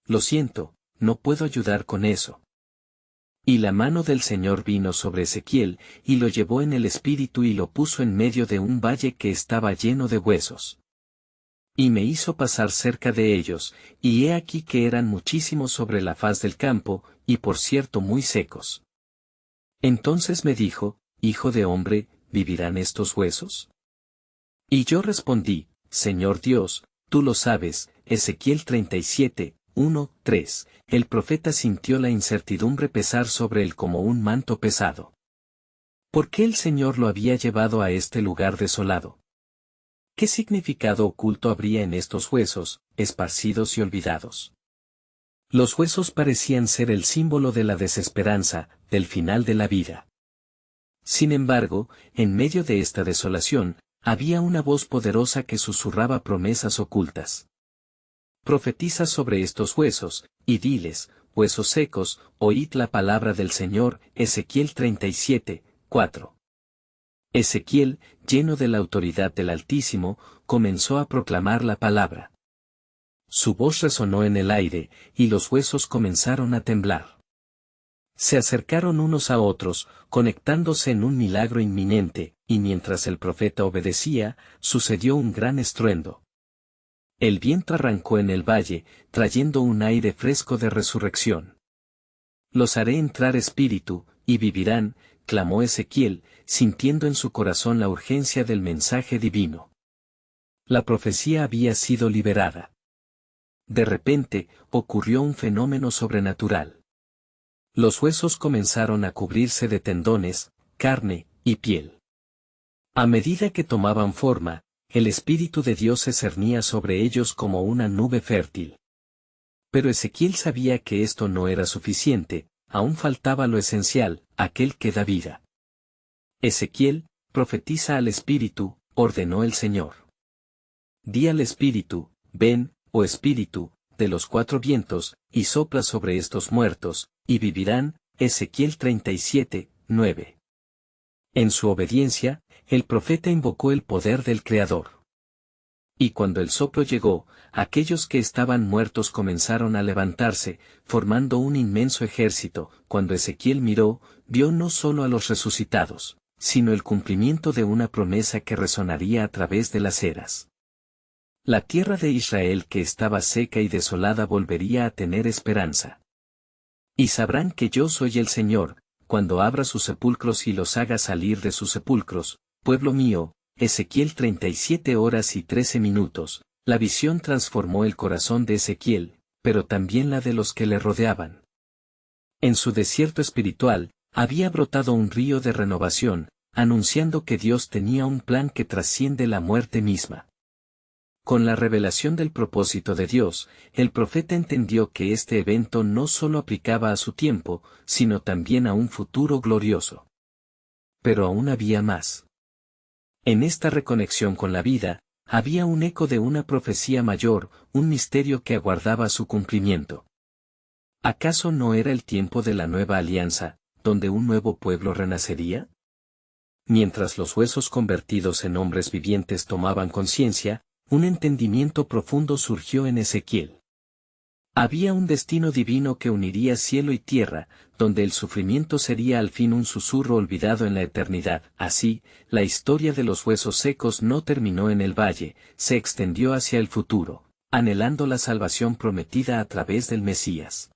Lo siento, no puedo ayudar con eso. Y la mano del Señor vino sobre Ezequiel, y lo llevó en el espíritu y lo puso en medio de un valle que estaba lleno de huesos. Y me hizo pasar cerca de ellos, y he aquí que eran muchísimos sobre la faz del campo, y por cierto muy secos. Entonces me dijo, Hijo de hombre, ¿vivirán estos huesos? Y yo respondí, Señor Dios, tú lo sabes. Ezequiel 37, 1, 3. El profeta sintió la incertidumbre pesar sobre él como un manto pesado. ¿Por qué el Señor lo había llevado a este lugar desolado? ¿Qué significado oculto habría en estos huesos, esparcidos y olvidados? Los huesos parecían ser el símbolo de la desesperanza, del final de la vida. Sin embargo, en medio de esta desolación, había una voz poderosa que susurraba promesas ocultas. Profetiza sobre estos huesos, y diles, huesos secos, oíd la palabra del Señor. Ezequiel 37, 4. Ezequiel, lleno de la autoridad del Altísimo, comenzó a proclamar la palabra. Su voz resonó en el aire, y los huesos comenzaron a temblar. Se acercaron unos a otros, conectándose en un milagro inminente, y mientras el profeta obedecía, sucedió un gran estruendo. El viento arrancó en el valle, trayendo un aire fresco de resurrección. Los haré entrar espíritu, y vivirán, clamó Ezequiel, sintiendo en su corazón la urgencia del mensaje divino. La profecía había sido liberada. De repente, ocurrió un fenómeno sobrenatural. Los huesos comenzaron a cubrirse de tendones, carne y piel. A medida que tomaban forma, el Espíritu de Dios se cernía sobre ellos como una nube fértil. Pero Ezequiel sabía que esto no era suficiente, aún faltaba lo esencial, aquel que da vida. Ezequiel, profetiza al Espíritu, ordenó el Señor. Di al Espíritu, ven, oh Espíritu, de los cuatro vientos, y sopla sobre estos muertos, y vivirán. Ezequiel 37, 9. En su obediencia, el profeta invocó el poder del Creador. Y cuando el soplo llegó, aquellos que estaban muertos comenzaron a levantarse, formando un inmenso ejército. Cuando Ezequiel miró, vio no solo a los resucitados, sino el cumplimiento de una promesa que resonaría a través de las eras. La tierra de Israel que estaba seca y desolada volvería a tener esperanza. Y sabrán que yo soy el Señor, cuando abra sus sepulcros y los haga salir de sus sepulcros, pueblo mío. Ezequiel 37 horas y 13 minutos. La visión transformó el corazón de Ezequiel, pero también la de los que le rodeaban. En su desierto espiritual, había brotado un río de renovación, anunciando que Dios tenía un plan que trasciende la muerte misma. Con la revelación del propósito de Dios, el profeta entendió que este evento no solo aplicaba a su tiempo, sino también a un futuro glorioso. Pero aún había más. En esta reconexión con la vida, había un eco de una profecía mayor, un misterio que aguardaba su cumplimiento. ¿Acaso no era el tiempo de la nueva alianza, donde un nuevo pueblo renacería? Mientras los huesos convertidos en hombres vivientes tomaban conciencia, un entendimiento profundo surgió en Ezequiel. Había un destino divino que uniría cielo y tierra, donde el sufrimiento sería al fin un susurro olvidado en la eternidad. Así, la historia de los huesos secos no terminó en el valle, se extendió hacia el futuro, anhelando la salvación prometida a través del Mesías.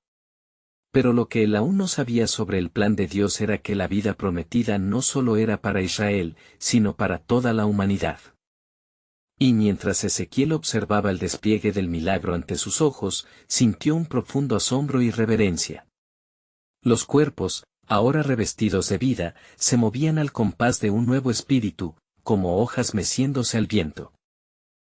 Pero lo que él aún no sabía sobre el plan de Dios era que la vida prometida no solo era para Israel, sino para toda la humanidad. Y mientras Ezequiel observaba el despliegue del milagro ante sus ojos, sintió un profundo asombro y reverencia. Los cuerpos, ahora revestidos de vida, se movían al compás de un nuevo espíritu, como hojas meciéndose al viento.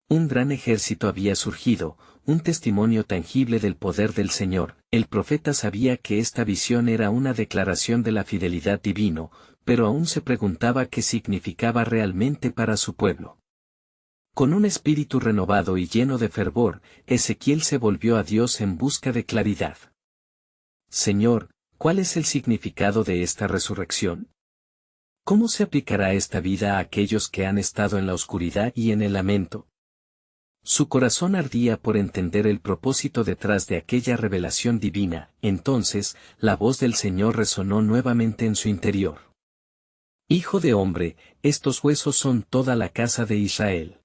Un gran ejército había surgido, un testimonio tangible del poder del Señor. El profeta sabía que esta visión era una declaración de la fidelidad divino, pero aún se preguntaba qué significaba realmente para su pueblo. Con un espíritu renovado y lleno de fervor, Ezequiel se volvió a Dios en busca de claridad. Señor, ¿cuál es el significado de esta resurrección? ¿Cómo se aplicará esta vida a aquellos que han estado en la oscuridad y en el lamento? Su corazón ardía por entender el propósito detrás de aquella revelación divina. Entonces, la voz del Señor resonó nuevamente en su interior. Hijo de hombre, estos huesos son toda la casa de Israel.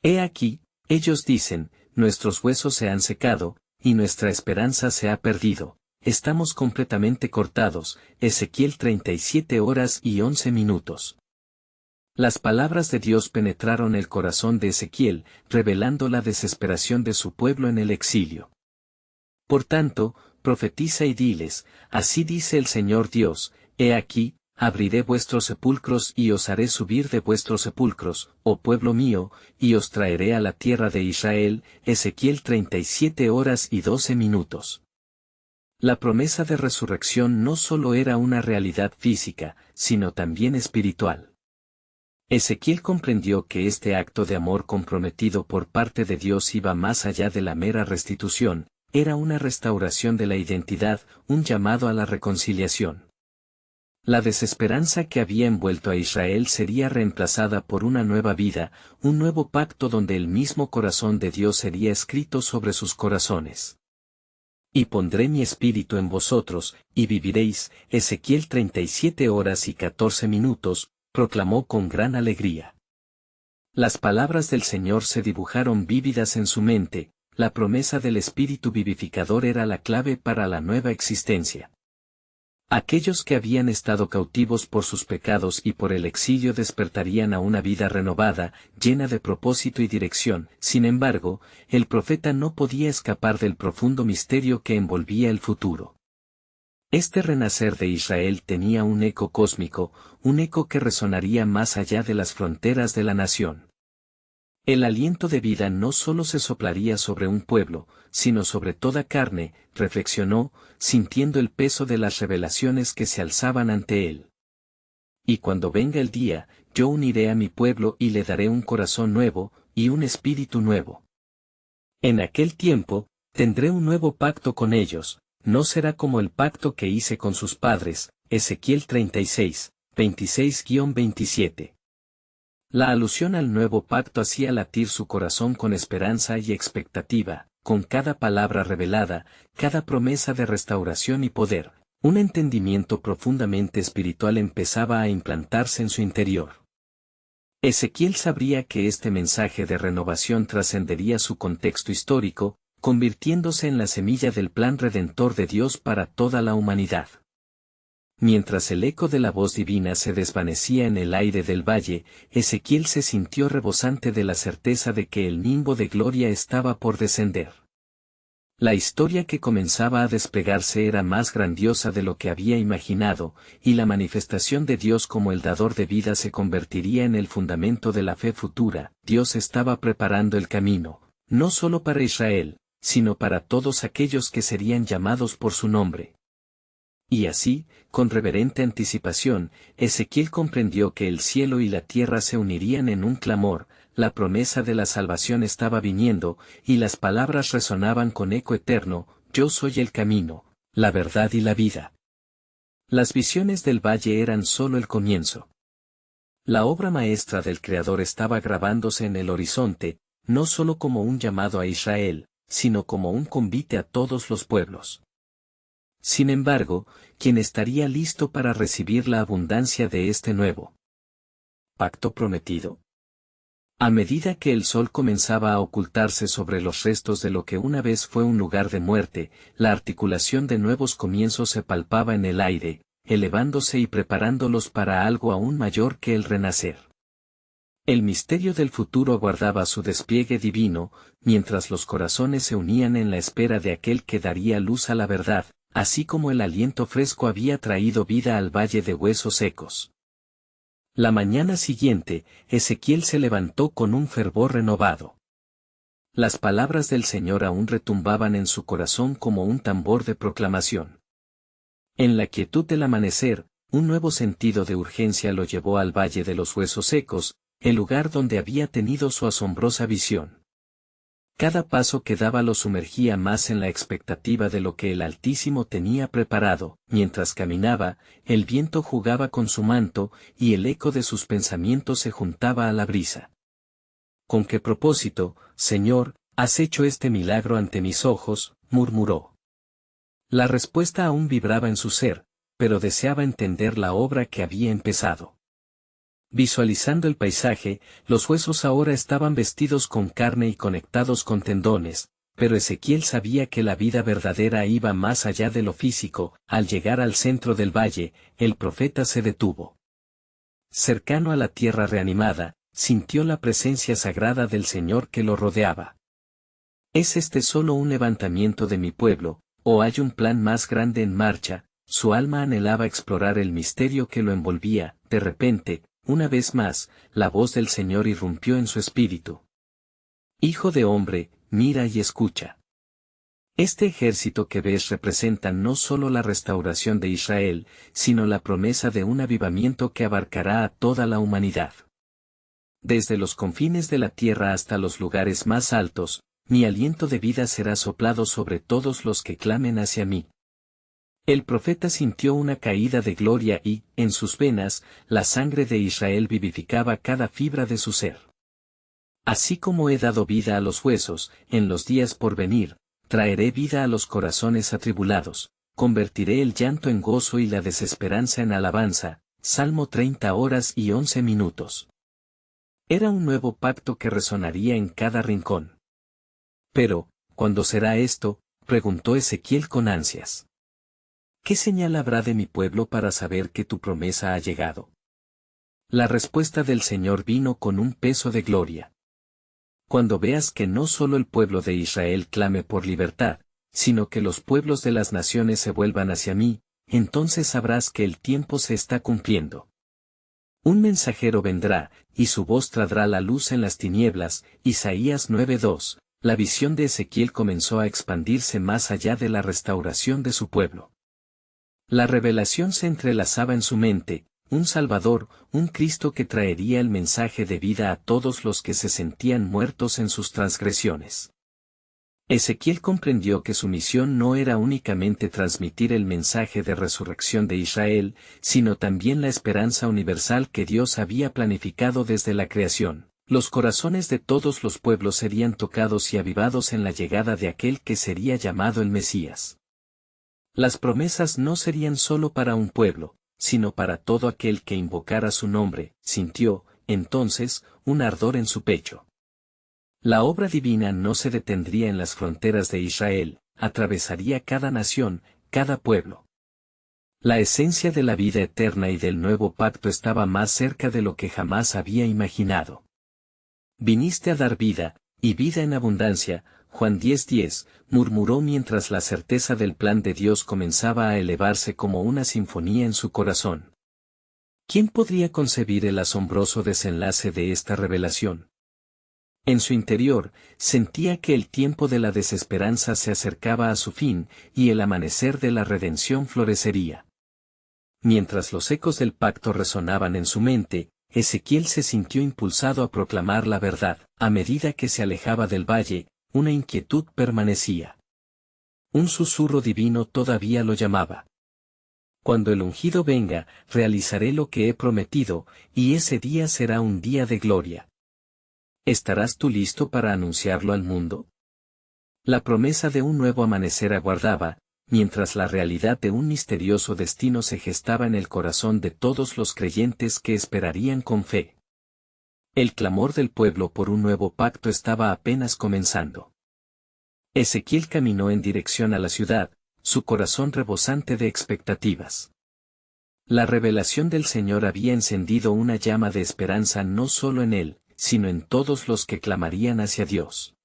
He aquí, ellos dicen, nuestros huesos se han secado, y nuestra esperanza se ha perdido, estamos completamente cortados. Ezequiel 37 horas y 11 minutos. Las palabras de Dios penetraron el corazón de Ezequiel, revelando la desesperación de su pueblo en el exilio. Por tanto, profetiza y diles, así dice el Señor Dios, he aquí, abriré vuestros sepulcros y os haré subir de vuestros sepulcros, oh pueblo mío, y os traeré a la tierra de Israel. Ezequiel 37 horas y 12 minutos. La promesa de resurrección no solo era una realidad física, sino también espiritual. Ezequiel comprendió que este acto de amor comprometido por parte de Dios iba más allá de la mera restitución, era una restauración de la identidad, un llamado a la reconciliación. La desesperanza que había envuelto a Israel sería reemplazada por una nueva vida, un nuevo pacto donde el mismo corazón de Dios sería escrito sobre sus corazones. Y pondré mi espíritu en vosotros, y viviréis. Ezequiel 37 horas y 14 minutos, proclamó con gran alegría. Las palabras del Señor se dibujaron vívidas en su mente, la promesa del Espíritu vivificador era la clave para la nueva existencia. Aquellos que habían estado cautivos por sus pecados y por el exilio despertarían a una vida renovada, llena de propósito y dirección. Sin embargo, el profeta no podía escapar del profundo misterio que envolvía el futuro. Este renacer de Israel tenía un eco cósmico, un eco que resonaría más allá de las fronteras de la nación. El aliento de vida no solo se soplaría sobre un pueblo, sino sobre toda carne, reflexionó, sintiendo el peso de las revelaciones que se alzaban ante él. Y cuando venga el día, yo uniré a mi pueblo y le daré un corazón nuevo, y un espíritu nuevo. En aquel tiempo, tendré un nuevo pacto con ellos, no será como el pacto que hice con sus padres. Ezequiel 36, 26-27. La alusión al nuevo pacto hacía latir su corazón con esperanza y expectativa, con cada palabra revelada, cada promesa de restauración y poder, un entendimiento profundamente espiritual empezaba a implantarse en su interior. Ezequiel sabría que este mensaje de renovación trascendería su contexto histórico, convirtiéndose en la semilla del plan redentor de Dios para toda la humanidad. Mientras el eco de la voz divina se desvanecía en el aire del valle, Ezequiel se sintió rebosante de la certeza de que el nimbo de gloria estaba por descender. La historia que comenzaba a desplegarse era más grandiosa de lo que había imaginado, y la manifestación de Dios como el dador de vida se convertiría en el fundamento de la fe futura. Dios estaba preparando el camino, no solo para Israel, sino para todos aquellos que serían llamados por su nombre. Y así, con reverente anticipación, Ezequiel comprendió que el cielo y la tierra se unirían en un clamor, la promesa de la salvación estaba viniendo, y las palabras resonaban con eco eterno: yo soy el camino, la verdad y la vida. Las visiones del valle eran solo el comienzo. La obra maestra del Creador estaba grabándose en el horizonte, no solo como un llamado a Israel, sino como un convite a todos los pueblos. Sin embargo, ¿quién estaría listo para recibir la abundancia de este nuevo pacto prometido? A medida que el sol comenzaba a ocultarse sobre los restos de lo que una vez fue un lugar de muerte, la articulación de nuevos comienzos se palpaba en el aire, elevándose y preparándolos para algo aún mayor que el renacer. El misterio del futuro aguardaba su despliegue divino, mientras los corazones se unían en la espera de aquel que daría luz a la verdad, así como el aliento fresco había traído vida al valle de huesos secos. La mañana siguiente, Ezequiel se levantó con un fervor renovado. Las palabras del Señor aún retumbaban en su corazón como un tambor de proclamación. En la quietud del amanecer, un nuevo sentido de urgencia lo llevó al valle de los huesos secos, el lugar donde había tenido su asombrosa visión. Cada paso que daba lo sumergía más en la expectativa de lo que el Altísimo tenía preparado. Mientras caminaba, el viento jugaba con su manto, y el eco de sus pensamientos se juntaba a la brisa. ¿Con qué propósito, Señor, has hecho este milagro ante mis ojos?, murmuró. La respuesta aún vibraba en su ser, pero deseaba entender la obra que había empezado. Visualizando el paisaje, los huesos ahora estaban vestidos con carne y conectados con tendones, pero Ezequiel sabía que la vida verdadera iba más allá de lo físico. Al llegar al centro del valle, el profeta se detuvo. Cercano a la tierra reanimada, sintió la presencia sagrada del Señor que lo rodeaba. ¿Es este solo un levantamiento de mi pueblo, o hay un plan más grande en marcha? Su alma anhelaba explorar el misterio que lo envolvía. De repente, una vez más, la voz del Señor irrumpió en su espíritu. Hijo de hombre, mira y escucha. Este ejército que ves representa no solo la restauración de Israel, sino la promesa de un avivamiento que abarcará a toda la humanidad. Desde los confines de la tierra hasta los lugares más altos, mi aliento de vida será soplado sobre todos los que clamen hacia mí. El profeta sintió una caída de gloria y, en sus venas, la sangre de Israel vivificaba cada fibra de su ser. Así como he dado vida a los huesos, en los días por venir, traeré vida a los corazones atribulados, convertiré el llanto en gozo y la desesperanza en alabanza. Salmo 30 horas y 11 minutos. Era un nuevo pacto que resonaría en cada rincón. Pero, ¿cuándo será esto?, preguntó Ezequiel con ansias. ¿Qué señal habrá de mi pueblo para saber que tu promesa ha llegado? La respuesta del Señor vino con un peso de gloria. Cuando veas que no solo el pueblo de Israel clame por libertad, sino que los pueblos de las naciones se vuelvan hacia mí, entonces sabrás que el tiempo se está cumpliendo. Un mensajero vendrá, y su voz traerá la luz en las tinieblas. Isaías 9:2. La visión de Ezequiel comenzó a expandirse más allá de la restauración de su pueblo. La revelación se entrelazaba en su mente, un Salvador, un Cristo que traería el mensaje de vida a todos los que se sentían muertos en sus transgresiones. Ezequiel comprendió que su misión no era únicamente transmitir el mensaje de resurrección de Israel, sino también la esperanza universal que Dios había planificado desde la creación. Los corazones de todos los pueblos serían tocados y avivados en la llegada de aquel que sería llamado el Mesías. Las promesas no serían solo para un pueblo, sino para todo aquel que invocara su nombre. Sintió, entonces, un ardor en su pecho. La obra divina no se detendría en las fronteras de Israel, atravesaría cada nación, cada pueblo. La esencia de la vida eterna y del nuevo pacto estaba más cerca de lo que jamás había imaginado. Viniste a dar vida, y vida en abundancia. Juan 10:10, murmuró mientras la certeza del plan de Dios comenzaba a elevarse como una sinfonía en su corazón. ¿Quién podría concebir el asombroso desenlace de esta revelación? En su interior, sentía que el tiempo de la desesperanza se acercaba a su fin, y el amanecer de la redención florecería. Mientras los ecos del pacto resonaban en su mente, Ezequiel se sintió impulsado a proclamar la verdad. A medida que se alejaba del valle, una inquietud permanecía. Un susurro divino todavía lo llamaba. Cuando el ungido venga, realizaré lo que he prometido, y ese día será un día de gloria. ¿Estarás tú listo para anunciarlo al mundo? La promesa de un nuevo amanecer aguardaba, mientras la realidad de un misterioso destino se gestaba en el corazón de todos los creyentes que esperarían con fe. El clamor del pueblo por un nuevo pacto estaba apenas comenzando. Ezequiel caminó en dirección a la ciudad, su corazón rebosante de expectativas. La revelación del Señor había encendido una llama de esperanza no solo en él, sino en todos los que clamarían hacia Dios.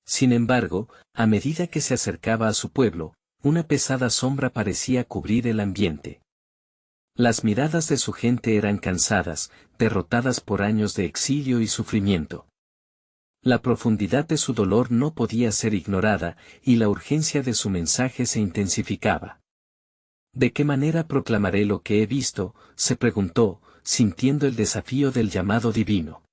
Sin embargo, a medida que se acercaba a su pueblo, una pesada sombra parecía cubrir el ambiente. Las miradas de su gente eran cansadas, derrotadas por años de exilio y sufrimiento. La profundidad de su dolor no podía ser ignorada, y la urgencia de su mensaje se intensificaba. ¿De qué manera proclamaré lo que he visto?, se preguntó, sintiendo el desafío del llamado divino.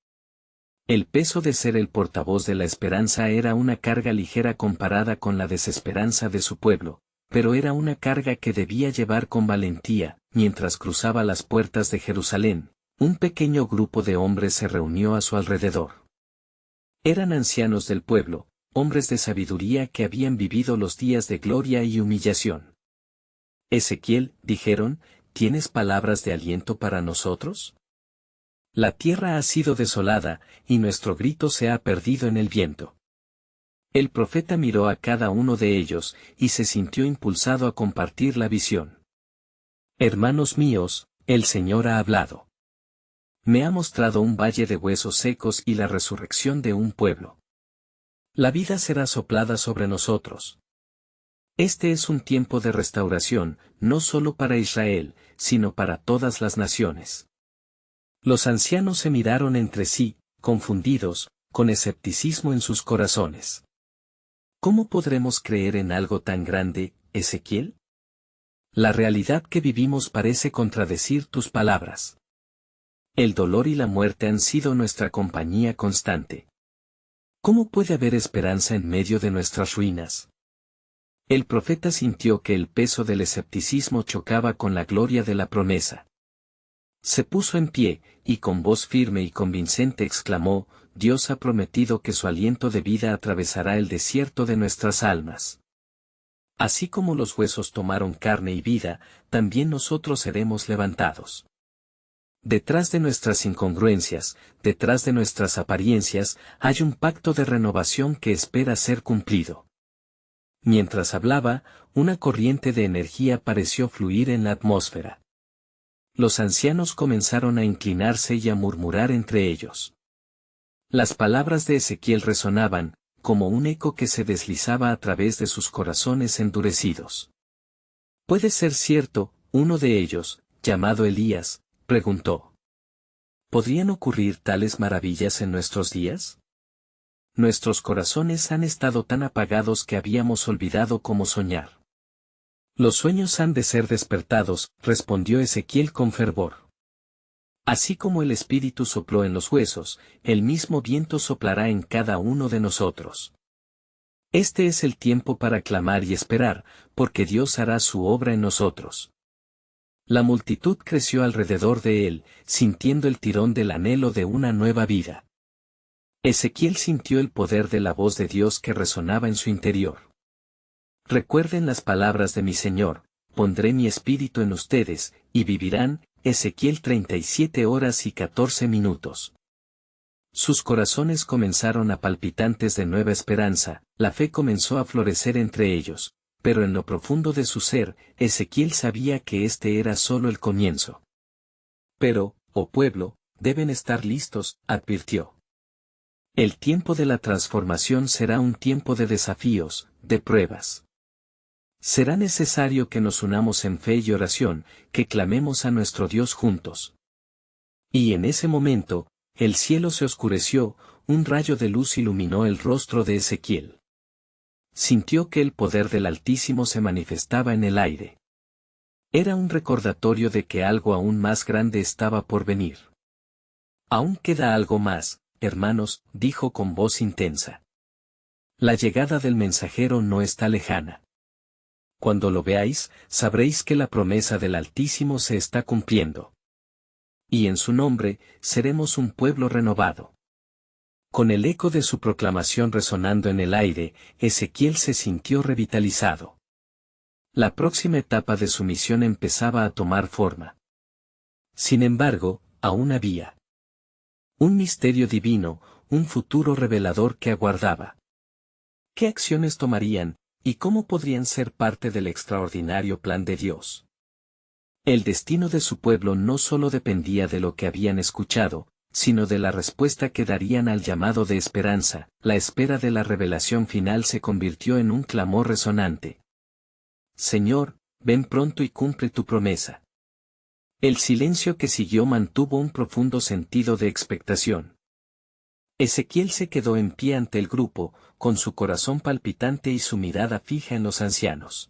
El peso de ser el portavoz de la esperanza era una carga ligera comparada con la desesperanza de su pueblo, pero era una carga que debía llevar con valentía. Mientras cruzaba las puertas de Jerusalén, un pequeño grupo de hombres se reunió a su alrededor. Eran ancianos del pueblo, hombres de sabiduría que habían vivido los días de gloria y humillación. Ezequiel, dijeron, ¿tienes palabras de aliento para nosotros? La tierra ha sido desolada, y nuestro grito se ha perdido en el viento. El profeta miró a cada uno de ellos, y se sintió impulsado a compartir la visión. Hermanos míos, el Señor ha hablado. Me ha mostrado un valle de huesos secos y la resurrección de un pueblo. La vida será soplada sobre nosotros. Este es un tiempo de restauración, no solo para Israel, sino para todas las naciones. Los ancianos se miraron entre sí, confundidos, con escepticismo en sus corazones. ¿Cómo podremos creer en algo tan grande, Ezequiel? La realidad que vivimos parece contradecir tus palabras. El dolor y la muerte han sido nuestra compañía constante. ¿Cómo puede haber esperanza en medio de nuestras ruinas? El profeta sintió que el peso del escepticismo chocaba con la gloria de la promesa. Se puso en pie, y con voz firme y convincente exclamó, Dios ha prometido que su aliento de vida atravesará el desierto de nuestras almas. Así como los huesos tomaron carne y vida, también nosotros seremos levantados. Detrás de nuestras incongruencias, detrás de nuestras apariencias, hay un pacto de renovación que espera ser cumplido. Mientras hablaba, una corriente de energía pareció fluir en la atmósfera. Los ancianos comenzaron a inclinarse y a murmurar entre ellos. Las palabras de Ezequiel resonaban, como un eco que se deslizaba a través de sus corazones endurecidos. ¿Puede ser cierto? Uno de ellos, llamado Elías, preguntó. ¿Podrían ocurrir tales maravillas en nuestros días? Nuestros corazones han estado tan apagados que habíamos olvidado cómo soñar. Los sueños han de ser despertados, respondió Ezequiel con fervor. Así como el Espíritu sopló en los huesos, el mismo viento soplará en cada uno de nosotros. Este es el tiempo para clamar y esperar, porque Dios hará su obra en nosotros. La multitud creció alrededor de él, sintiendo el tirón del anhelo de una nueva vida. Ezequiel sintió el poder de la voz de Dios que resonaba en su interior. Recuerden las palabras de mi Señor, pondré mi espíritu en ustedes, y vivirán. Ezequiel 37 horas y 14 minutos. Sus corazones comenzaron a palpitantes de nueva esperanza, la fe comenzó a florecer entre ellos, pero en lo profundo de su ser, Ezequiel sabía que este era solo el comienzo. Pero, oh pueblo, deben estar listos, advirtió. El tiempo de la transformación será un tiempo de desafíos, de pruebas. Será necesario que nos unamos en fe y oración, que clamemos a nuestro Dios juntos. Y en ese momento, el cielo se oscureció, un rayo de luz iluminó el rostro de Ezequiel. Sintió que el poder del Altísimo se manifestaba en el aire. Era un recordatorio de que algo aún más grande estaba por venir. Aún queda algo más, hermanos, dijo con voz intensa. La llegada del mensajero no está lejana. Cuando lo veáis, sabréis que la promesa del Altísimo se está cumpliendo. Y en su nombre, seremos un pueblo renovado. Con el eco de su proclamación resonando en el aire, Ezequiel se sintió revitalizado. La próxima etapa de su misión empezaba a tomar forma. Sin embargo, aún había un misterio divino, un futuro revelador que aguardaba. ¿Qué acciones tomarían? ¿Y cómo podrían ser parte del extraordinario plan de Dios? El destino de su pueblo no solo dependía de lo que habían escuchado, sino de la respuesta que darían al llamado de esperanza. La espera de la revelación final se convirtió en un clamor resonante. Señor, ven pronto y cumple tu promesa. El silencio que siguió mantuvo un profundo sentido de expectación. Ezequiel se quedó en pie ante el grupo, con su corazón palpitante y su mirada fija en los ancianos.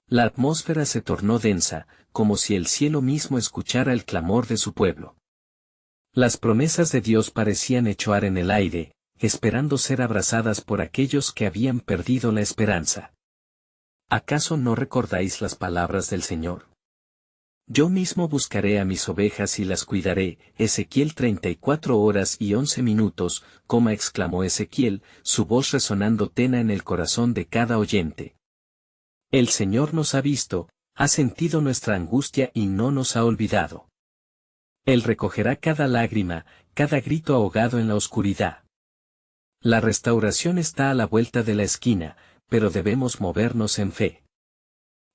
La atmósfera se tornó densa, como si el cielo mismo escuchara el clamor de su pueblo. Las promesas de Dios parecían echoar en el aire, esperando ser abrazadas por aquellos que habían perdido la esperanza. ¿Acaso no recordáis las palabras del Señor? Yo mismo buscaré a mis ovejas y las cuidaré. Ezequiel 34 horas y 11 minutos, exclamó Ezequiel, su voz resonando tena en el corazón de cada oyente. El Señor nos ha visto, ha sentido nuestra angustia y no nos ha olvidado. Él recogerá cada lágrima, cada grito ahogado en la oscuridad. La restauración está a la vuelta de la esquina, pero debemos movernos en fe.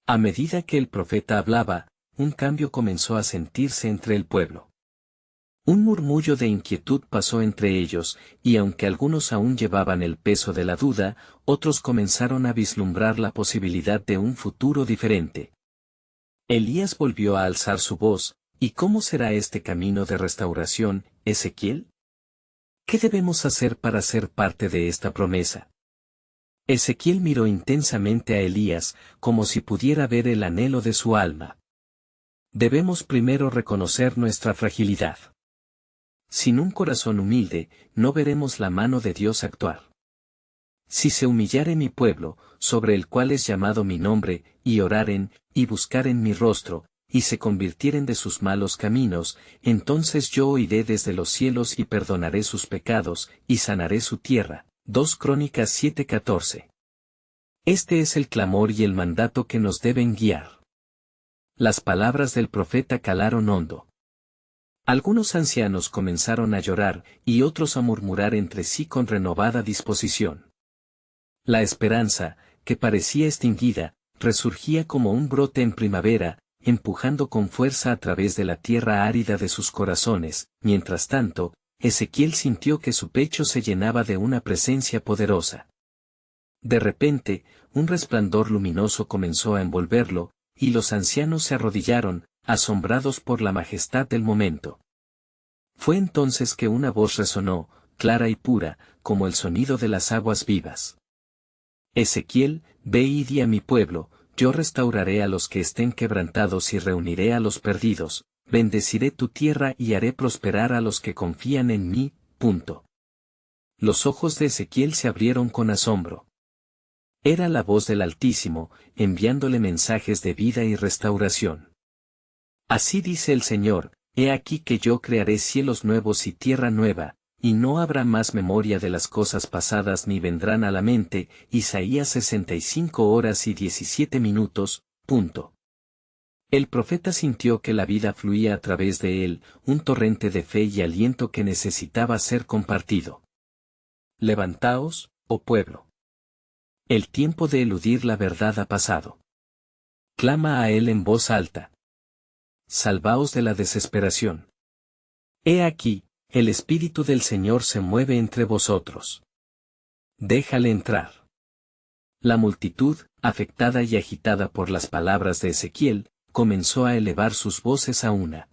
A medida que el profeta hablaba, un cambio comenzó a sentirse entre el pueblo. Un murmullo de inquietud pasó entre ellos, y aunque algunos aún llevaban el peso de la duda, otros comenzaron a vislumbrar la posibilidad de un futuro diferente. Elías volvió a alzar su voz. ¿Y cómo será este camino de restauración, Ezequiel? ¿Qué debemos hacer para ser parte de esta promesa? Ezequiel miró intensamente a Elías, como si pudiera ver el anhelo de su alma. Debemos primero reconocer nuestra fragilidad. Sin un corazón humilde, no veremos la mano de Dios actuar. Si se humillare mi pueblo, sobre el cual es llamado mi nombre, y oraren, y buscaren mi rostro, y se convirtieren de sus malos caminos, entonces yo oiré desde los cielos y perdonaré sus pecados, y sanaré su tierra. 2 Crónicas 7:14. Este es el clamor y el mandato que nos deben guiar. Las palabras del profeta calaron hondo. Algunos ancianos comenzaron a llorar, y otros a murmurar entre sí con renovada disposición. La esperanza, que parecía extinguida, resurgía como un brote en primavera, empujando con fuerza a través de la tierra árida de sus corazones. Mientras tanto, Ezequiel sintió que su pecho se llenaba de una presencia poderosa. De repente, un resplandor luminoso comenzó a envolverlo, y los ancianos se arrodillaron, asombrados por la majestad del momento. Fue entonces que una voz resonó, clara y pura, como el sonido de las aguas vivas. Ezequiel, ve y di a mi pueblo, yo restauraré a los que estén quebrantados y reuniré a los perdidos, bendeciré tu tierra y haré prosperar a los que confían en mí. Los ojos de Ezequiel se abrieron con asombro. Era la voz del Altísimo, enviándole mensajes de vida y restauración. Así dice el Señor, he aquí que yo crearé cielos nuevos y tierra nueva, y no habrá más memoria de las cosas pasadas ni vendrán a la mente. Isaías 65 horas y 17 minutos. El profeta sintió que la vida fluía a través de él, un torrente de fe y aliento que necesitaba ser compartido. Levantaos, oh pueblo. El tiempo de eludir la verdad ha pasado. Clama a él en voz alta. Salvaos de la desesperación. He aquí, el Espíritu del Señor se mueve entre vosotros. Déjale entrar. La multitud, afectada y agitada por las palabras de Ezequiel, comenzó a elevar sus voces a una.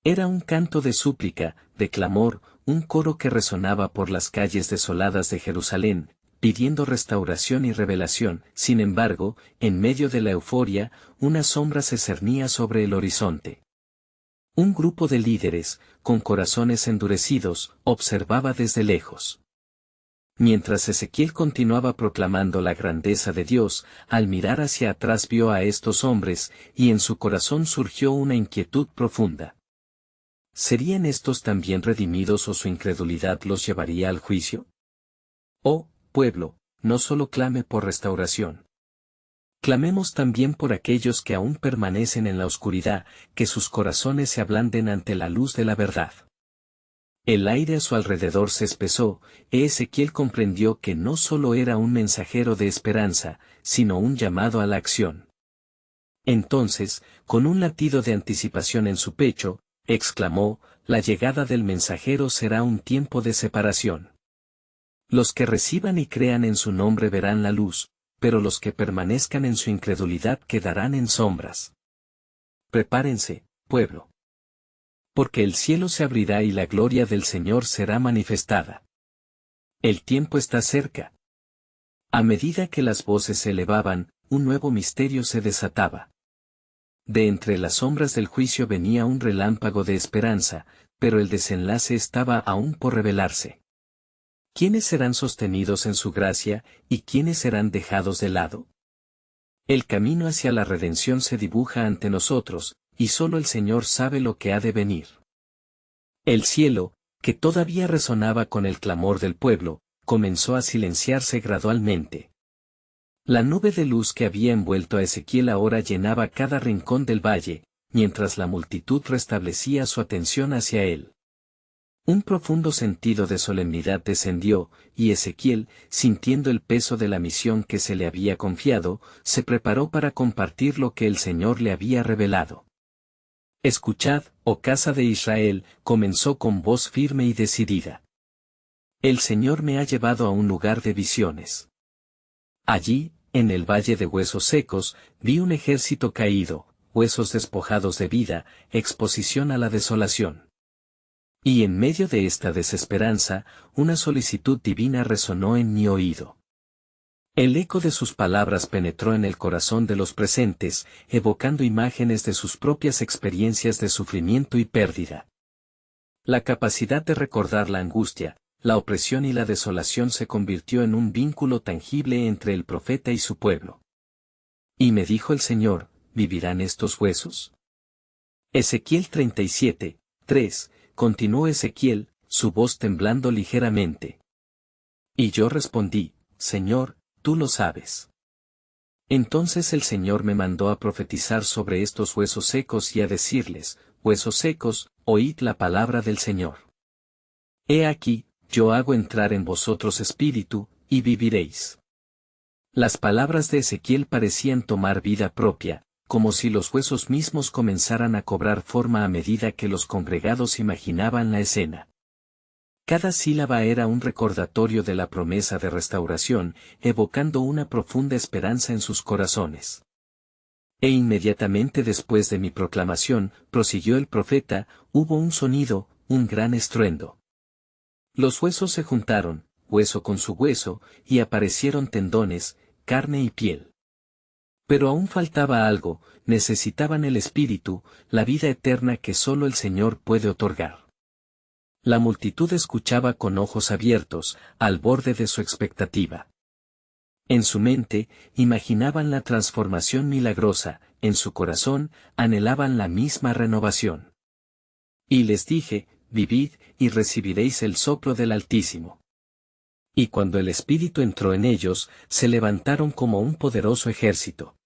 Era un canto de súplica, de clamor, un coro que resonaba por las calles desoladas de Jerusalén, pidiendo restauración y revelación. Sin embargo, en medio de la euforia, una sombra se cernía sobre el horizonte. Un grupo de líderes, con corazones endurecidos, observaba desde lejos. Mientras Ezequiel continuaba proclamando la grandeza de Dios, al mirar hacia atrás vio a estos hombres, y en su corazón surgió una inquietud profunda. ¿Serían estos también redimidos o su incredulidad los llevaría al juicio? Oh, pueblo, no solo clame por restauración. Clamemos también por aquellos que aún permanecen en la oscuridad, que sus corazones se ablanden ante la luz de la verdad. El aire a su alrededor se espesó, y Ezequiel comprendió que no solo era un mensajero de esperanza, sino un llamado a la acción. Entonces, con un latido de anticipación en su pecho, exclamó, la llegada del mensajero será un tiempo de separación. Los que reciban y crean en su nombre verán la luz, pero los que permanezcan en su incredulidad quedarán en sombras. Prepárense, pueblo. Porque el cielo se abrirá y la gloria del Señor será manifestada. El tiempo está cerca. A medida que las voces se elevaban, un nuevo misterio se desataba. De entre las sombras del juicio venía un relámpago de esperanza, pero el desenlace estaba aún por revelarse. ¿Quiénes serán sostenidos en su gracia, y quiénes serán dejados de lado? El camino hacia la redención se dibuja ante nosotros, y solo el Señor sabe lo que ha de venir. El cielo, que todavía resonaba con el clamor del pueblo, comenzó a silenciarse gradualmente. La nube de luz que había envuelto a Ezequiel ahora llenaba cada rincón del valle, mientras la multitud restablecía su atención hacia él. Un profundo sentido de solemnidad descendió, y Ezequiel, sintiendo el peso de la misión que se le había confiado, se preparó para compartir lo que el Señor le había revelado. Escuchad, oh casa de Israel, comenzó con voz firme y decidida. El Señor me ha llevado a un lugar de visiones. Allí, en el valle de huesos secos, vi un ejército caído, huesos despojados de vida, exposición a la desolación. Y en medio de esta desesperanza, una solicitud divina resonó en mi oído. El eco de sus palabras penetró en el corazón de los presentes, evocando imágenes de sus propias experiencias de sufrimiento y pérdida. La capacidad de recordar la angustia, la opresión y la desolación se convirtió en un vínculo tangible entre el profeta y su pueblo. Y me dijo el Señor, ¿vivirán estos huesos? Ezequiel 37, 3, continuó Ezequiel, su voz temblando ligeramente. Y yo respondí, Señor, tú lo sabes. Entonces el Señor me mandó a profetizar sobre estos huesos secos y a decirles, huesos secos, oíd la palabra del Señor. He aquí, yo hago entrar en vosotros espíritu, y viviréis. Las palabras de Ezequiel parecían tomar vida propia, como si los huesos mismos comenzaran a cobrar forma a medida que los congregados imaginaban la escena. Cada sílaba era un recordatorio de la promesa de restauración, evocando una profunda esperanza en sus corazones. E inmediatamente después de mi proclamación, prosiguió el profeta, hubo un sonido, un gran estruendo. Los huesos se juntaron, hueso con su hueso, y aparecieron tendones, carne y piel. Pero aún faltaba algo, necesitaban el Espíritu, la vida eterna que solo el Señor puede otorgar. La multitud escuchaba con ojos abiertos, al borde de su expectativa. En su mente, imaginaban la transformación milagrosa, en su corazón, anhelaban la misma renovación. Y les dije, vivid, y recibiréis el soplo del Altísimo. Y cuando el Espíritu entró en ellos, se levantaron como un poderoso ejército.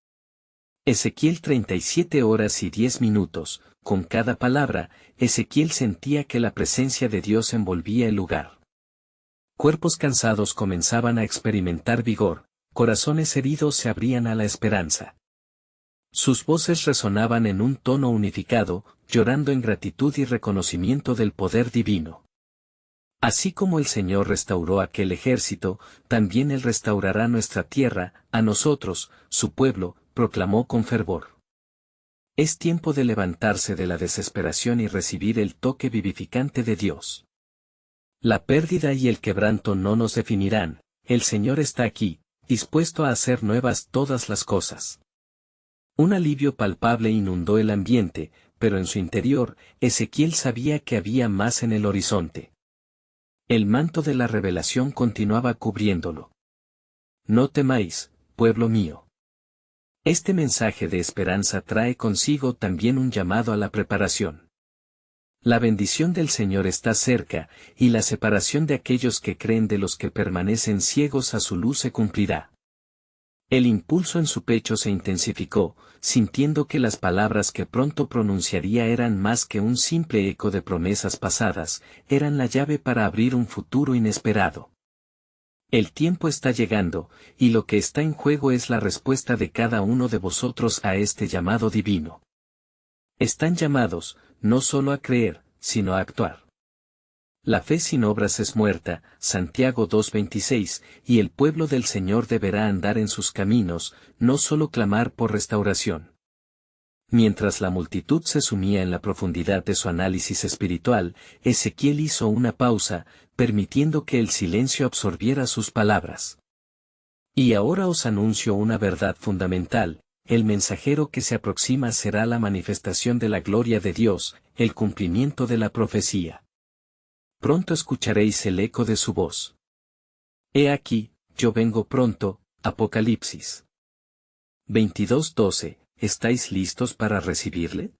Ezequiel 37 horas y 10 minutos, con cada palabra, Ezequiel sentía que la presencia de Dios envolvía el lugar. Cuerpos cansados comenzaban a experimentar vigor, corazones heridos se abrían a la esperanza. Sus voces resonaban en un tono unificado, llorando en gratitud y reconocimiento del poder divino. Así como el Señor restauró aquel ejército, también Él restaurará nuestra tierra, a nosotros, su pueblo, proclamó con fervor. Es tiempo de levantarse de la desesperación y recibir el toque vivificante de Dios. La pérdida y el quebranto no nos definirán, el Señor está aquí, dispuesto a hacer nuevas todas las cosas. Un alivio palpable inundó el ambiente, pero en su interior, Ezequiel sabía que había más en el horizonte. El manto de la revelación continuaba cubriéndolo. No temáis, pueblo mío. Este mensaje de esperanza trae consigo también un llamado a la preparación. La bendición del Señor está cerca, y la separación de aquellos que creen de los que permanecen ciegos a su luz se cumplirá. El impulso en su pecho se intensificó, sintiendo que las palabras que pronto pronunciaría eran más que un simple eco de promesas pasadas, eran la llave para abrir un futuro inesperado. El tiempo está llegando, y lo que está en juego es la respuesta de cada uno de vosotros a este llamado divino. Están llamados, no solo a creer, sino a actuar. La fe sin obras es muerta, Santiago 2:26, y el pueblo del Señor deberá andar en sus caminos, no solo clamar por restauración. Mientras la multitud se sumía en la profundidad de su análisis espiritual, Ezequiel hizo una pausa, permitiendo que el silencio absorbiera sus palabras. Y ahora os anuncio una verdad fundamental, el mensajero que se aproxima será la manifestación de la gloria de Dios, el cumplimiento de la profecía. Pronto escucharéis el eco de su voz. He aquí, yo vengo pronto, Apocalipsis 22:12, ¿estáis listos para recibirle?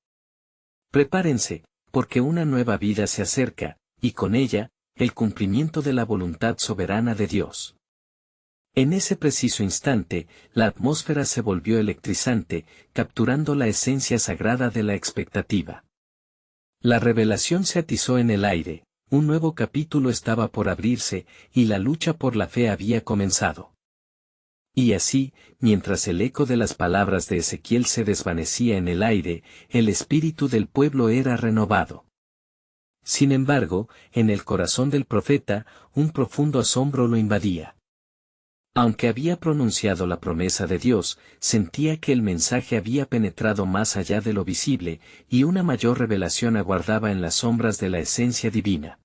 Prepárense, porque una nueva vida se acerca, y con ella, el cumplimiento de la voluntad soberana de Dios. En ese preciso instante, la atmósfera se volvió electrizante, capturando la esencia sagrada de la expectativa. La revelación se atizó en el aire, un nuevo capítulo estaba por abrirse, y la lucha por la fe había comenzado. Y así, mientras el eco de las palabras de Ezequiel se desvanecía en el aire, el espíritu del pueblo era renovado. Sin embargo, en el corazón del profeta, un profundo asombro lo invadía. Aunque había pronunciado la promesa de Dios, sentía que el mensaje había penetrado más allá de lo visible, y una mayor revelación aguardaba en las sombras de la esencia divina.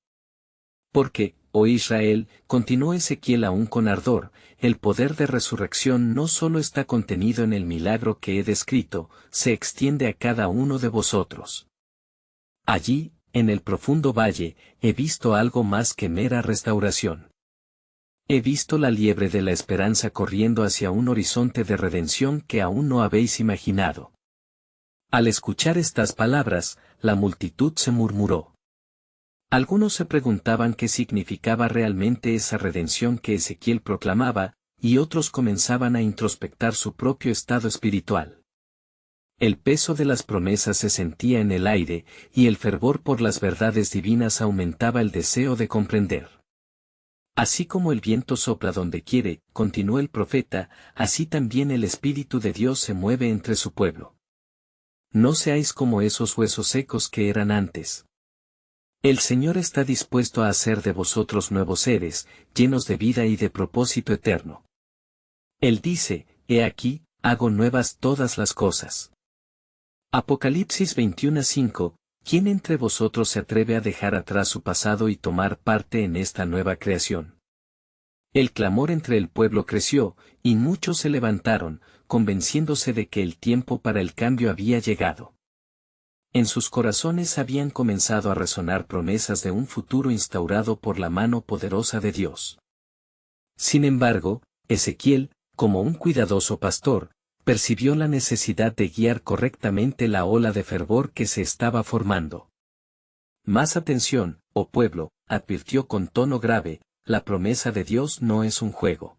Porque, oh Israel, continuó Ezequiel aún con ardor, el poder de resurrección no solo está contenido en el milagro que he descrito, se extiende a cada uno de vosotros. Allí, en el profundo valle, he visto algo más que mera restauración. He visto la liebre de la esperanza corriendo hacia un horizonte de redención que aún no habéis imaginado. Al escuchar estas palabras, la multitud se murmuró. Algunos se preguntaban qué significaba realmente esa redención que Ezequiel proclamaba, y otros comenzaban a introspectar su propio estado espiritual. El peso de las promesas se sentía en el aire, y el fervor por las verdades divinas aumentaba el deseo de comprender. Así como el viento sopla donde quiere, continuó el profeta, así también el Espíritu de Dios se mueve entre su pueblo. No seáis como esos huesos secos que eran antes. El Señor está dispuesto a hacer de vosotros nuevos seres, llenos de vida y de propósito eterno. Él dice, he aquí, hago nuevas todas las cosas. Apocalipsis 21:5, ¿quién entre vosotros se atreve a dejar atrás su pasado y tomar parte en esta nueva creación? El clamor entre el pueblo creció, y muchos se levantaron, convenciéndose de que el tiempo para el cambio había llegado. En sus corazones habían comenzado a resonar promesas de un futuro instaurado por la mano poderosa de Dios. Sin embargo, Ezequiel, como un cuidadoso pastor, percibió la necesidad de guiar correctamente la ola de fervor que se estaba formando. Más atención, oh pueblo, advirtió con tono grave, la promesa de Dios no es un juego.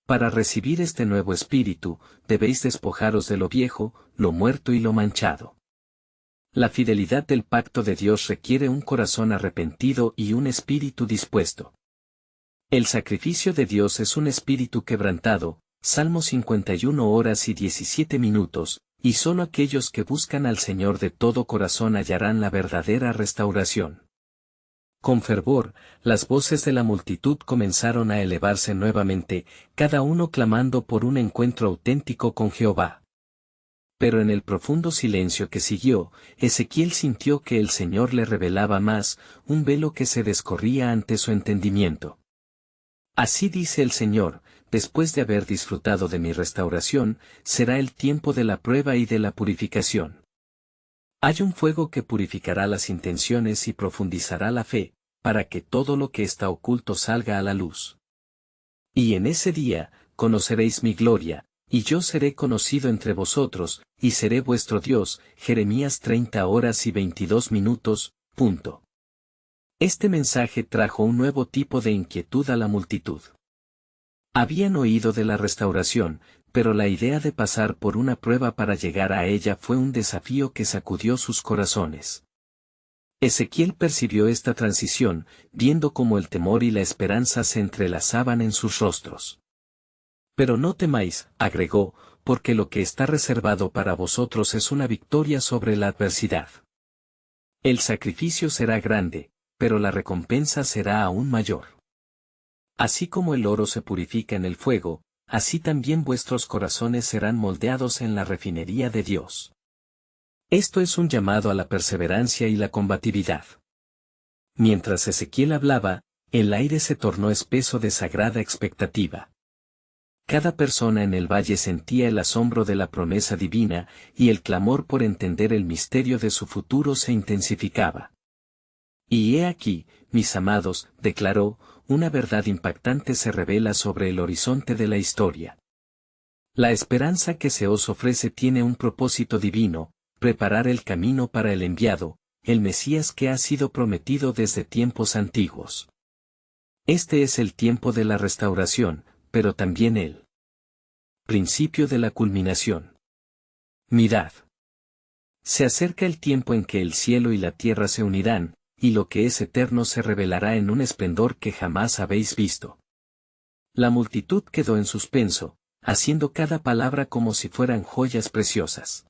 Para recibir este nuevo espíritu, debéis despojaros de lo viejo, lo muerto y lo manchado. La fidelidad del pacto de Dios requiere un corazón arrepentido y un espíritu dispuesto. El sacrificio de Dios es un espíritu quebrantado, Salmo 51:17, y solo aquellos que buscan al Señor de todo corazón hallarán la verdadera restauración. Con fervor, las voces de la multitud comenzaron a elevarse nuevamente, cada uno clamando por un encuentro auténtico con Jehová. Pero en el profundo silencio que siguió, Ezequiel sintió que el Señor le revelaba más, un velo que se descorría ante su entendimiento. Así dice el Señor, después de haber disfrutado de mi restauración, será el tiempo de la prueba y de la purificación. Hay un fuego que purificará las intenciones y profundizará la fe, para que todo lo que está oculto salga a la luz. Y en ese día, conoceréis mi gloria, y yo seré conocido entre vosotros, y seré vuestro Dios. Jeremías 30:22. Este mensaje trajo un nuevo tipo de inquietud a la multitud. Habían oído de la restauración, pero la idea de pasar por una prueba para llegar a ella fue un desafío que sacudió sus corazones. Ezequiel percibió esta transición, viendo cómo el temor y la esperanza se entrelazaban en sus rostros. Pero no temáis, agregó, porque lo que está reservado para vosotros es una victoria sobre la adversidad. El sacrificio será grande, pero la recompensa será aún mayor. Así como el oro se purifica en el fuego, así también vuestros corazones serán moldeados en la refinería de Dios. Esto es un llamado a la perseverancia y la combatividad. Mientras Ezequiel hablaba, el aire se tornó espeso de sagrada expectativa. Cada persona en el valle sentía el asombro de la promesa divina, y el clamor por entender el misterio de su futuro se intensificaba. Y he aquí, mis amados, declaró, una verdad impactante se revela sobre el horizonte de la historia. La esperanza que se os ofrece tiene un propósito divino, preparar el camino para el enviado, el Mesías que ha sido prometido desde tiempos antiguos. Este es el tiempo de la restauración, pero también el principio de la culminación. Mirad. Se acerca el tiempo en que el cielo y la tierra se unirán, y lo que es eterno se revelará en un esplendor que jamás habéis visto. La multitud quedó en suspenso, haciendo cada palabra como si fueran joyas preciosas.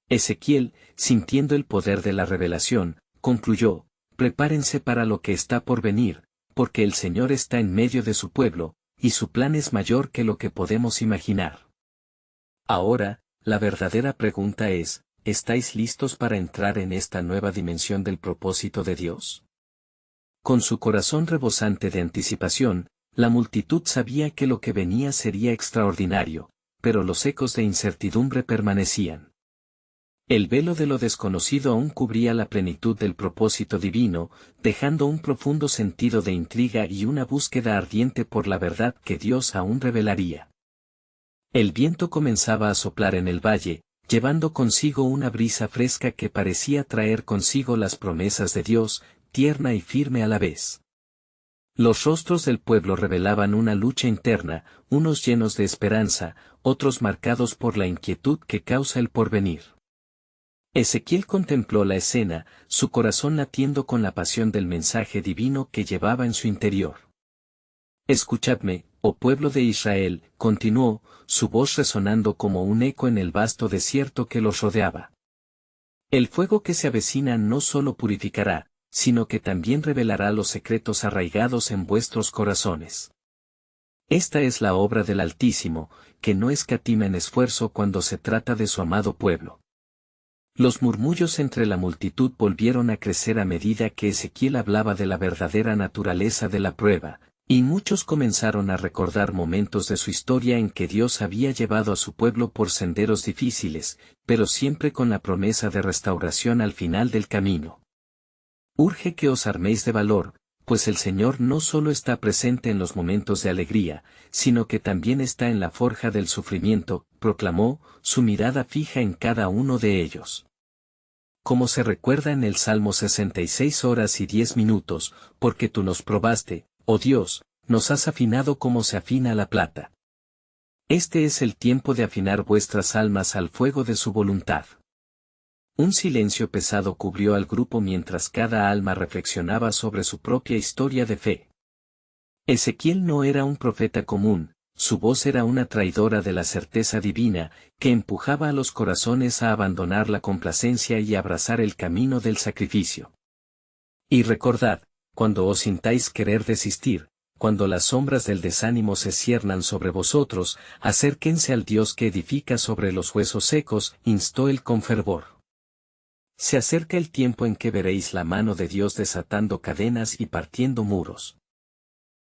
Ezequiel, sintiendo el poder de la revelación, concluyó: prepárense para lo que está por venir, porque el Señor está en medio de su pueblo, y su plan es mayor que lo que podemos imaginar. Ahora, la verdadera pregunta es: ¿estáis listos para entrar en esta nueva dimensión del propósito de Dios? Con su corazón rebosante de anticipación, la multitud sabía que lo que venía sería extraordinario, pero los ecos de incertidumbre permanecían. El velo de lo desconocido aún cubría la plenitud del propósito divino, dejando un profundo sentido de intriga y una búsqueda ardiente por la verdad que Dios aún revelaría. El viento comenzaba a soplar en el valle, llevando consigo una brisa fresca que parecía traer consigo las promesas de Dios, tierna y firme a la vez. Los rostros del pueblo revelaban una lucha interna, unos llenos de esperanza, otros marcados por la inquietud que causa el porvenir. Ezequiel contempló la escena, su corazón latiendo con la pasión del mensaje divino que llevaba en su interior. Escuchadme, oh pueblo de Israel, continuó, su voz resonando como un eco en el vasto desierto que los rodeaba. El fuego que se avecina no solo purificará, sino que también revelará los secretos arraigados en vuestros corazones. Esta es la obra del Altísimo, que no escatima en esfuerzo cuando se trata de su amado pueblo. Los murmullos entre la multitud volvieron a crecer a medida que Ezequiel hablaba de la verdadera naturaleza de la prueba, y muchos comenzaron a recordar momentos de su historia en que Dios había llevado a su pueblo por senderos difíciles, pero siempre con la promesa de restauración al final del camino. Urge que os arméis de valor, pues el Señor no solo está presente en los momentos de alegría, sino que también está en la forja del sufrimiento, proclamó, su mirada fija en cada uno de ellos. Como se recuerda en el Salmo 66 horas y 10 minutos, porque tú nos probaste, oh Dios, nos has afinado como se afina la plata. Este es el tiempo de afinar vuestras almas al fuego de su voluntad. Un silencio pesado cubrió al grupo mientras cada alma reflexionaba sobre su propia historia de fe. Ezequiel no era un profeta común, su voz era una traidora de la certeza divina, que empujaba a los corazones a abandonar la complacencia y abrazar el camino del sacrificio. Y recordad, cuando os sintáis querer desistir, cuando las sombras del desánimo se ciernan sobre vosotros, acérquense al Dios que edifica sobre los huesos secos, instó él con fervor. Se acerca el tiempo en que veréis la mano de Dios desatando cadenas y partiendo muros.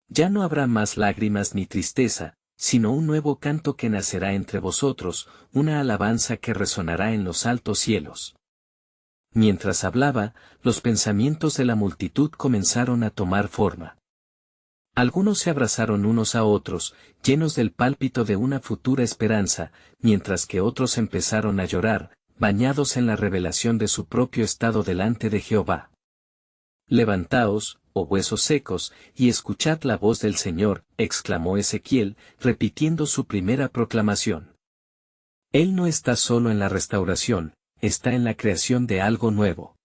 Ya no habrá más lágrimas ni tristeza, sino un nuevo canto que nacerá entre vosotros, una alabanza que resonará en los altos cielos. Mientras hablaba, los pensamientos de la multitud comenzaron a tomar forma. Algunos se abrazaron unos a otros, llenos del pálpito de una futura esperanza, mientras que otros empezaron a llorar, bañados en la revelación de su propio estado delante de Jehová. Levantaos, oh huesos secos, y escuchad la voz del Señor, exclamó Ezequiel, repitiendo su primera proclamación. Él no está solo en la restauración, está en la creación de algo nuevo.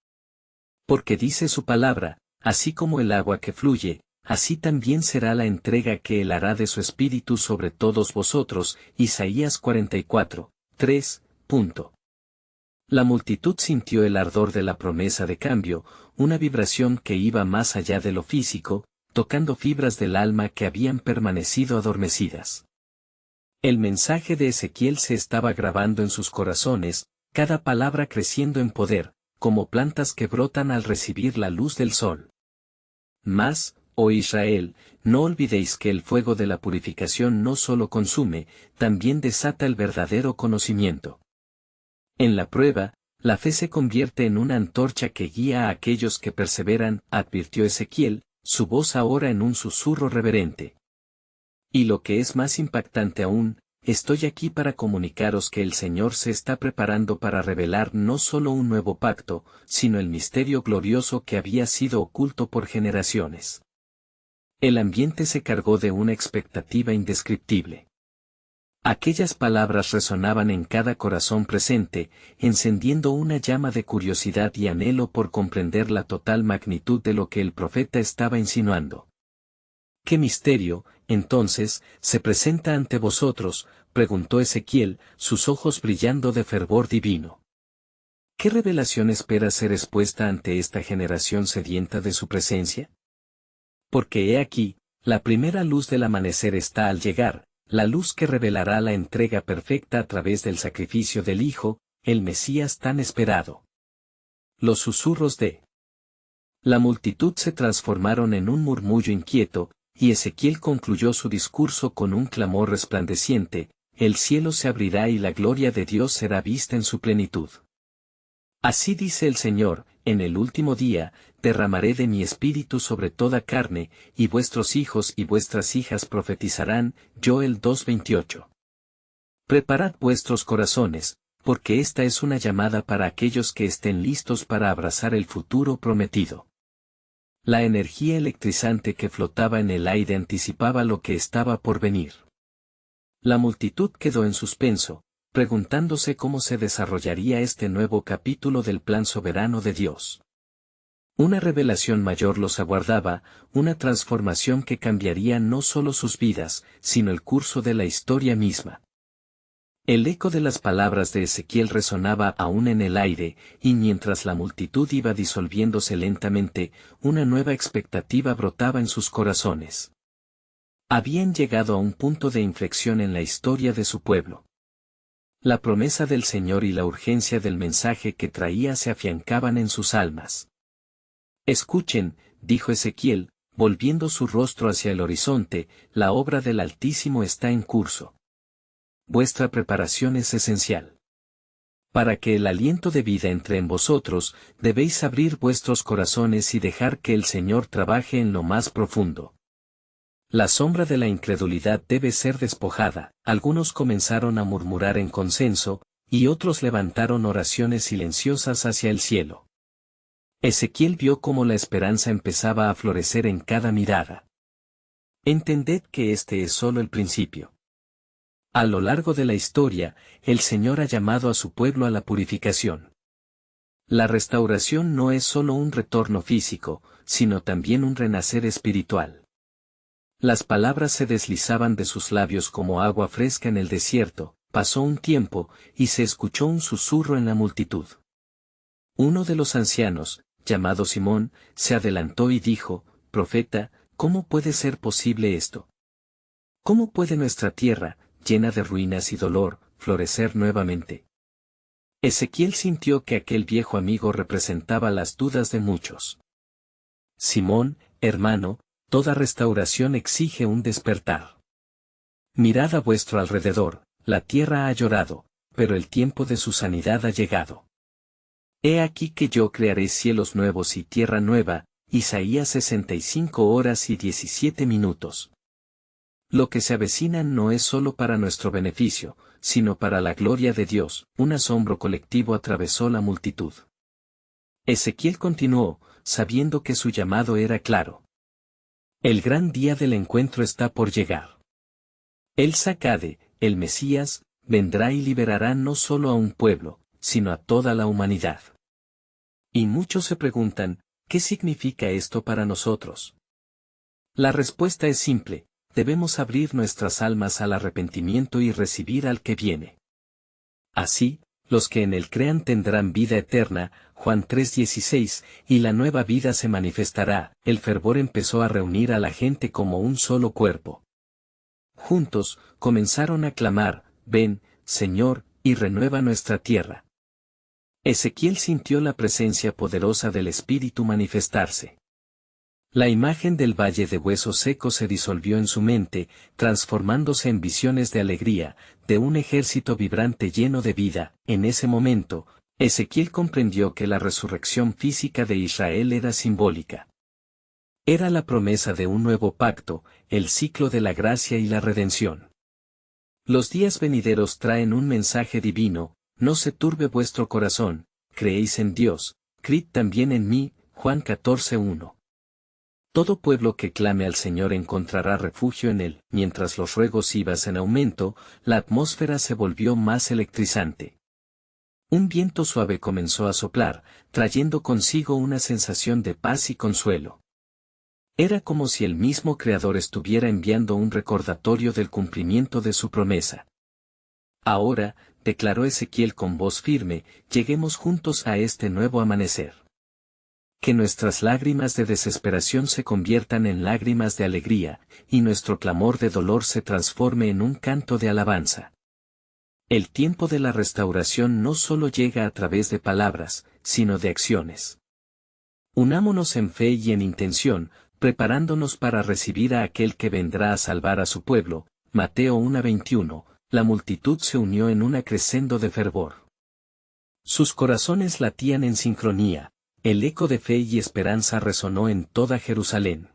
Porque dice su palabra, así como el agua que fluye, así también será la entrega que él hará de su espíritu sobre todos vosotros, Isaías 44, 3. La multitud sintió el ardor de la promesa de cambio, una vibración que iba más allá de lo físico, tocando fibras del alma que habían permanecido adormecidas. El mensaje de Ezequiel se estaba grabando en sus corazones, cada palabra creciendo en poder, como plantas que brotan al recibir la luz del sol. Mas, oh Israel, no olvidéis que el fuego de la purificación no solo consume, también desata el verdadero conocimiento. En la prueba, la fe se convierte en una antorcha que guía a aquellos que perseveran, advirtió Ezequiel, su voz ahora en un susurro reverente. Y lo que es más impactante aún, estoy aquí para comunicaros que el Señor se está preparando para revelar no solo un nuevo pacto, sino el misterio glorioso que había sido oculto por generaciones. El ambiente se cargó de una expectativa indescriptible. Aquellas palabras resonaban en cada corazón presente, encendiendo una llama de curiosidad y anhelo por comprender la total magnitud de lo que el profeta estaba insinuando. ¿Qué misterio, entonces, se presenta ante vosotros?, preguntó Ezequiel, sus ojos brillando de fervor divino. ¿Qué revelación espera ser expuesta ante esta generación sedienta de su presencia? Porque he aquí, la primera luz del amanecer está al llegar, la luz que revelará la entrega perfecta a través del sacrificio del Hijo, el Mesías tan esperado. Los susurros de la multitud se transformaron en un murmullo inquieto, y Ezequiel concluyó su discurso con un clamor resplandeciente: el cielo se abrirá y la gloria de Dios será vista en su plenitud. Así dice el Señor, en el último día, derramaré de mi espíritu sobre toda carne, y vuestros hijos y vuestras hijas profetizarán. Joel 2:28. Preparad vuestros corazones, porque esta es una llamada para aquellos que estén listos para abrazar el futuro prometido. La energía electrizante que flotaba en el aire anticipaba lo que estaba por venir. La multitud quedó en suspenso, preguntándose cómo se desarrollaría este nuevo capítulo del plan soberano de Dios. Una revelación mayor los aguardaba, una transformación que cambiaría no solo sus vidas, sino el curso de la historia misma. El eco de las palabras de Ezequiel resonaba aún en el aire, y mientras la multitud iba disolviéndose lentamente, una nueva expectativa brotaba en sus corazones. Habían llegado a un punto de inflexión en la historia de su pueblo. La promesa del Señor y la urgencia del mensaje que traía se afiancaban en sus almas. Escuchen, dijo Ezequiel, volviendo su rostro hacia el horizonte, la obra del Altísimo está en curso. Vuestra preparación es esencial. Para que el aliento de vida entre en vosotros, debéis abrir vuestros corazones y dejar que el Señor trabaje en lo más profundo. La sombra de la incredulidad debe ser despojada. Algunos comenzaron a murmurar en consenso, y otros levantaron oraciones silenciosas hacia el cielo. Ezequiel vio cómo la esperanza empezaba a florecer en cada mirada. Entended que este es solo el principio. A lo largo de la historia, el Señor ha llamado a su pueblo a la purificación. La restauración no es solo un retorno físico, sino también un renacer espiritual. Las palabras se deslizaban de sus labios como agua fresca en el desierto. Pasó un tiempo, y se escuchó un susurro en la multitud. Uno de los ancianos, llamado Simón, se adelantó y dijo: Profeta, ¿cómo puede ser posible esto? ¿Cómo puede nuestra tierra, llena de ruinas y dolor, florecer nuevamente? Ezequiel sintió que aquel viejo amigo representaba las dudas de muchos. Simón, hermano, toda restauración exige un despertar. Mirad a vuestro alrededor, la tierra ha llorado, pero el tiempo de su sanidad ha llegado. He aquí que yo crearé cielos nuevos y tierra nueva. Isaías 65:17. Lo que se avecina no es solo para nuestro beneficio, sino para la gloria de Dios. Un asombro colectivo atravesó la multitud. Ezequiel continuó, sabiendo que su llamado era claro. El gran día del encuentro está por llegar. El Sacade, el Mesías, vendrá y liberará no solo a un pueblo, sino a toda la humanidad. Y muchos se preguntan, ¿qué significa esto para nosotros? La respuesta es simple: debemos abrir nuestras almas al arrepentimiento y recibir al que viene. Así, los que en él crean tendrán vida eterna. Juan 3:16, y la nueva vida se manifestará. El fervor empezó a reunir a la gente como un solo cuerpo. Juntos, comenzaron a clamar: ven, Señor, y renueva nuestra tierra. Ezequiel sintió la presencia poderosa del Espíritu manifestarse. La imagen del valle de huesos secos se disolvió en su mente, transformándose en visiones de alegría, de un ejército vibrante lleno de vida. En ese momento, Ezequiel comprendió que la resurrección física de Israel era simbólica. Era la promesa de un nuevo pacto, el ciclo de la gracia y la redención. Los días venideros traen un mensaje divino, no se turbe vuestro corazón, creéis en Dios, creed también en mí, Juan 14:1. Todo pueblo que clame al Señor encontrará refugio en él. Mientras los ruegos iban en aumento, la atmósfera se volvió más electrizante. Un viento suave comenzó a soplar, trayendo consigo una sensación de paz y consuelo. Era como si el mismo Creador estuviera enviando un recordatorio del cumplimiento de su promesa. Ahora, declaró Ezequiel con voz firme, lleguemos juntos a este nuevo amanecer. Que nuestras lágrimas de desesperación se conviertan en lágrimas de alegría, y nuestro clamor de dolor se transforme en un canto de alabanza. El tiempo de la restauración no solo llega a través de palabras, sino de acciones. Unámonos en fe y en intención, preparándonos para recibir a aquel que vendrá a salvar a su pueblo. Mateo 1:21. La multitud se unió en un crescendo de fervor. Sus corazones latían en sincronía, el eco de fe y esperanza resonó en toda Jerusalén.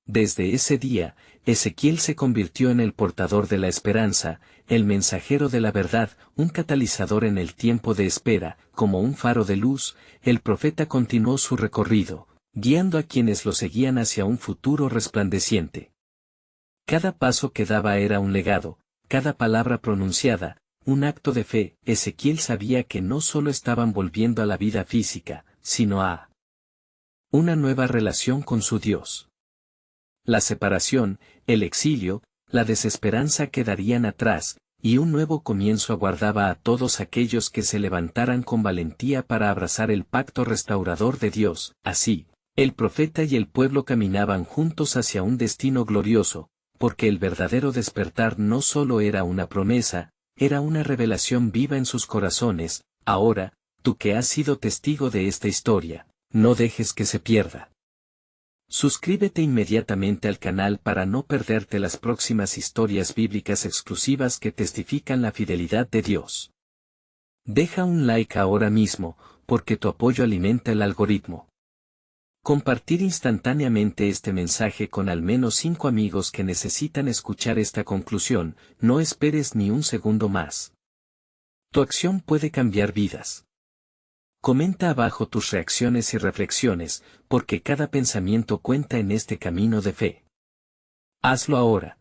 Desde ese día, Ezequiel se convirtió en el portador de la esperanza, el mensajero de la verdad, un catalizador en el tiempo de espera, como un faro de luz. El profeta continuó su recorrido, guiando a quienes lo seguían hacia un futuro resplandeciente. Cada paso que daba era un legado, cada palabra pronunciada, un acto de fe. Ezequiel sabía que no solo estaban volviendo a la vida física, sino a una nueva relación con su Dios. La separación, el exilio, la desesperanza quedarían atrás, y un nuevo comienzo aguardaba a todos aquellos que se levantaran con valentía para abrazar el pacto restaurador de Dios. Así, el profeta y el pueblo caminaban juntos hacia un destino glorioso, porque el verdadero despertar no solo era una promesa, era una revelación viva en sus corazones. Ahora, tú que has sido testigo de esta historia, no dejes que se pierda. Suscríbete inmediatamente al canal para no perderte las próximas historias bíblicas exclusivas que testifican la fidelidad de Dios. Deja un like ahora mismo, porque tu apoyo alimenta el algoritmo. Compartir instantáneamente este mensaje con al menos 5 amigos que necesitan escuchar esta conclusión. No esperes ni un segundo más. Tu acción puede cambiar vidas. Comenta abajo tus reacciones y reflexiones, porque cada pensamiento cuenta en este camino de fe. Hazlo ahora.